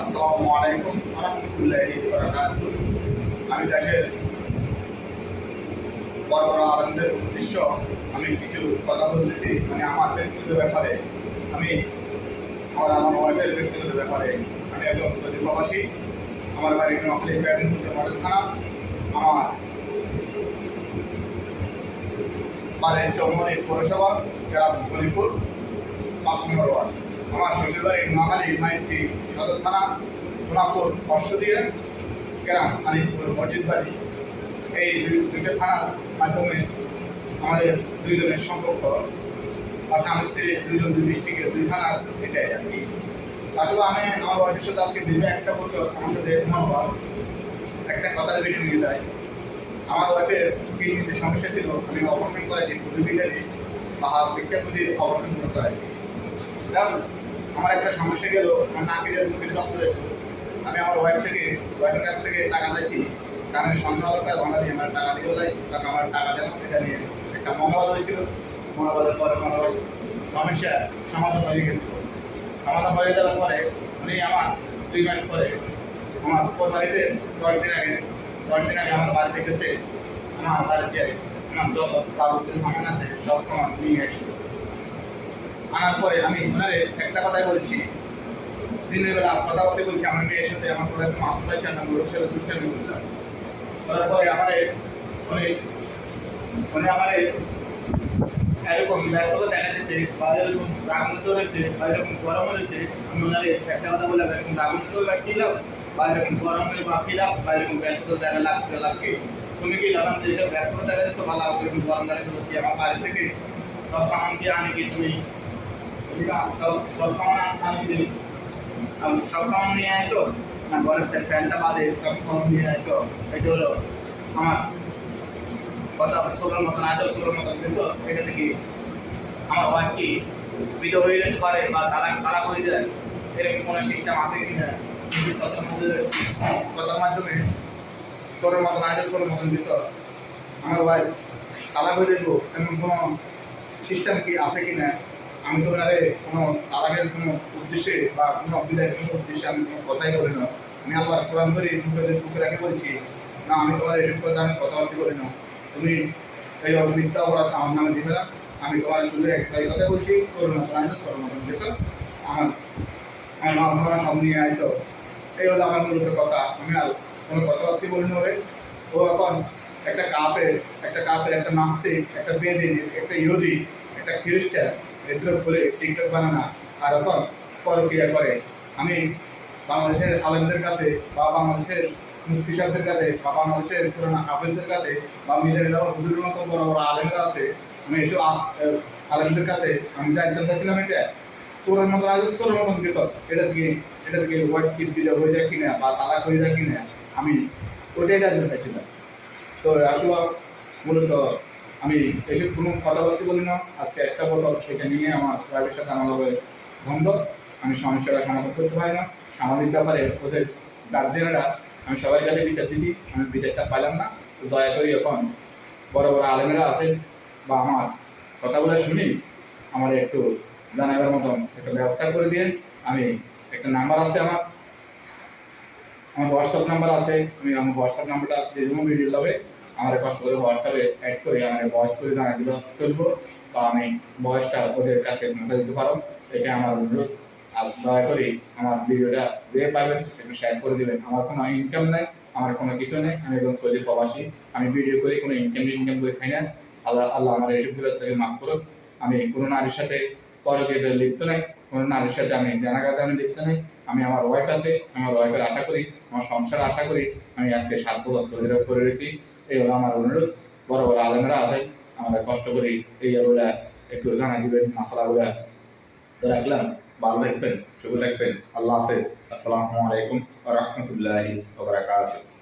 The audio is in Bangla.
আসসালামু আলাইকুম ওয়া রাহমাতুল্লাহি ওয়া বারাকাতুহু। আমি দেশের বড় বড় আলেমদের উদ্দেশ্য আমি কিছু কথা বলতেছি, মানে আমার ব্যক্তিগত ব্যাপারে। আমি আমার ওয়াইফের ব্যক্তিগত ব্যাপারে। আমি একজন সৌদি প্রবাসী। আমার বাড়ি নোয়াখালী মডেল থানা। আমার বাড়ি চৌমনি পৌরসভা, জেলা মণিপুর, ৫ নম্বর ওয়ার্ড। আমার শ্বশুরবাড়ি নোয়াখালী মাইতি সদর থানা, সোনাপুর অশ্বদিয়া গ্রাম, আনিসপুর মসজিদ বাড়ি। এই দুইটা থানার মাধ্যমে আমাদের দুইজনের সম্পর্ক বা স্বামী স্ত্রী দুইজন দুই ডিস্ট্রিক্টে দুই থানার, এটাই আর কি। আসলে আমি আমার ওয়াইফের সাথে আজকে দীর্ঘ 1 বছর আমার সাথে মনোভাব একটা কথার বেশি নিয়ে যায়। আমার ওয়াইফের কিডনিতে সমস্যা ছিল, আমি অপারেশন করাইছি খুবই বা হাত পরীক্ষা করে অপারেশন করতে হয়। আমার একটা সমস্যা গেল, আমার নাকের মুখের রক্ত যেত। আমি আমার ওয়াইফের কাছ থেকে টাকা চাইছি, কারণ সন্ধ্যাবেলা ঘন্টা দিয়ে আমার টাকা দিয়েও যাই, কারণ আমার টাকা দেওয়া এটা নিয়ে একটা মনোবাদ হয়েছিল। মনোবাদের পরে মনোবাদ সমস্যা সমাধান হয়ে গেছিল। সমাধান হয়ে যাওয়ার পরে উনি আমার 2 মাস পরে আমার বাড়িতে 10 দিন আগে আমার বাড়িতে গেছে। আমার বাড়িতে আমার যত কাগজের সামান আছে সব সামান নিয়ে এসেছিল। আনার পরে আমি ওনারে একটা কথাই বলছি, দিনের বেলা কথা বলতে বলছি আমার মেয়ের সাথে আমার পরে মাছ পাইছে, আমি ওর সাথে দুষ্টামি করলাম। তারপরে আমার এরকম ব্যস্ততা দেখা যাচ্ছে বা এরকম রাগান্বিত হয়েছে বা এরকম গরম হয়েছে। আমি ওনারে একটা কথা বললাম, এরকম রাগান্বিত বা কি লাভ, বা এরকম গরম হয়ে বা কি লাভ, বা এরকম ব্যস্ততা দেখা লাগবে তুমি কি লাগাম যে এসব ব্যস্ততা দেখা যাচ্ছে ভালো, এরকম গরম দেখা যাচ্ছে আমার বাড়ি থেকে সব সামান কি আনি কি তুমি সব সামান আনি কি সব সামান নিয়ে আসো না, ঘরের ফ্যানটা বাদে সব সামান নিয়ে আসো। এটা হলো আমার কথা। ছোটোর মতন আছে, ছোটোর মতন, কিন্তু এটা থেকে আমার ওয়াইফ কি বিধ হয়ে যেতে পারে বা তালাক হয়ে যায়, এরকম কোনো সিস্টেম আছে কিনা। কিন্তু কথার মাধ্যমে ছোটোর মতন আছে, ছোটোর মতন দিত আমার ওয়াইফ তালাক হয়ে যেত, এমন কোনো সিস্টেম কি আছে কিনা। আমি তো কোনো তালাকের কোনো উদ্দেশ্যে বা কোনো অসুবিধার কোনো উদ্দেশ্যে আমি কোনো কথাই বলি না। আমি আল্লাহর কোরআন ধরে বুকে রাখে বলছি, না আমি তোমার এসব কথা আমি কথাবার্তা বলি না। তুমি এই মিথ্যা অপরাধ আমার নামে দিবে না। আমি তোমার শুধু একটাই কথা বলছি, করোনা যেত আমার আমার সব নিয়ে আসতো। এই হলো আমার মূলত কথা। আমি আর কোনো কথাবার্তা বলি না। ও এখন একটা কাপের একটা নাস্তিক, একটা বেদিন, একটা ইহুদি, একটা খ্রিস্টান, এগুলো বলে টিকটক বানানা আর এখন পরক্রিয়া করে। আমি বাংলাদেশের আলেমদের কাছে বা বাংলাদেশের মুফতি সাহেবদের কাছে বা বাংলাদেশের পুরোনো হাফেজদের কাছে বা মিজানুর হুজুরের মতো বড় বড় আলেমরা আছে, আমি এসব আলেমদের কাছে আমি যা জানতে চাচ্ছিলাম, এটা চোরের মতো আজ চোরের মতন বিপদ। এটা থেকে হোয়াইট কিট দিলে হয়ে যায় কিনা বা তালাক হয়ে যায় কিনা, আমি ওইটাই জানতে চাইছিলাম। তো আসলে মূলত আমি এসব কোনো কথা বলতে বলি না। আজকে 1 বছর সেটা নিয়ে আমার ওয়াইফের সাথে আমার বন্ধ। আমি সমস্যাটা সমাধান করতে পারি না। সামাজিক ব্যাপারে ওদের গার্জেনেরা আমি সবাই কাছে বিচার দিচ্ছি, আমি বিচারটা পাইলাম না। তো দয়া করে এখন বড় বড় আলেমেরা আছেন বা আমার কথাগুলো শুনি আমার একটু জানাবার মতন একটা ব্যবস্থা করে দিয়ে। আমি একটা নাম্বার আছে, আমার হোয়াটসঅ্যাপ নাম্বার আছে। আমি আমার হোয়াটসঅ্যাপ নাম্বারটা যে কোনো ভিডিও হবে আমার কষ্ট করে হোয়াটসঅ্যাপে অ্যাড করে আমার ভয়েস করে জানা দিলে চলবো, বা আমি ভয়েসটা ওদের কাছে পৌঁছে দিতে পারো। এটা আমার অনুরোধ। আর দয়া করে আমার ভিডিওটা যে পাবেন একটু শেয়ার করে দেবেন। আমার কোনো ইনকাম নেই, আমার কোনো কিছু নেই। আমি একজন সৌদি প্রবাসী, আমি ভিডিও করে কোনো ইনকাম করে খাই না। আল্লাহ আমার এইসবগুলো থেকে মাফ করুক। আমি কোনো নারীর সাথে পরকীয়াতে লিপ্ত নাই, কোনো নারীর সাথে আমি জানাগাতে আমি লিপ্ত নাই। আমি আমার ওয়াইফ আছে, আমার ওয়াইফের আশা করি, আমার সংসার আশা করি। আমি আজকে 7 বছর ধরে করে রেখেছি। এই হলো আমার অনুরোধ। বড় বড় আলেমরা আছে, আমরা কষ্ট করি এইগুলা একটু জানা দিবেন, মশলাগুলা রাখলাম। ভালো থাকবেন, শুভ থাকবেন। আল্লাহ হাফেজ। আসসালামু আলাইকুম ওয়া রাহমাতুল্লাহি ওয়া বারাকাতুহু।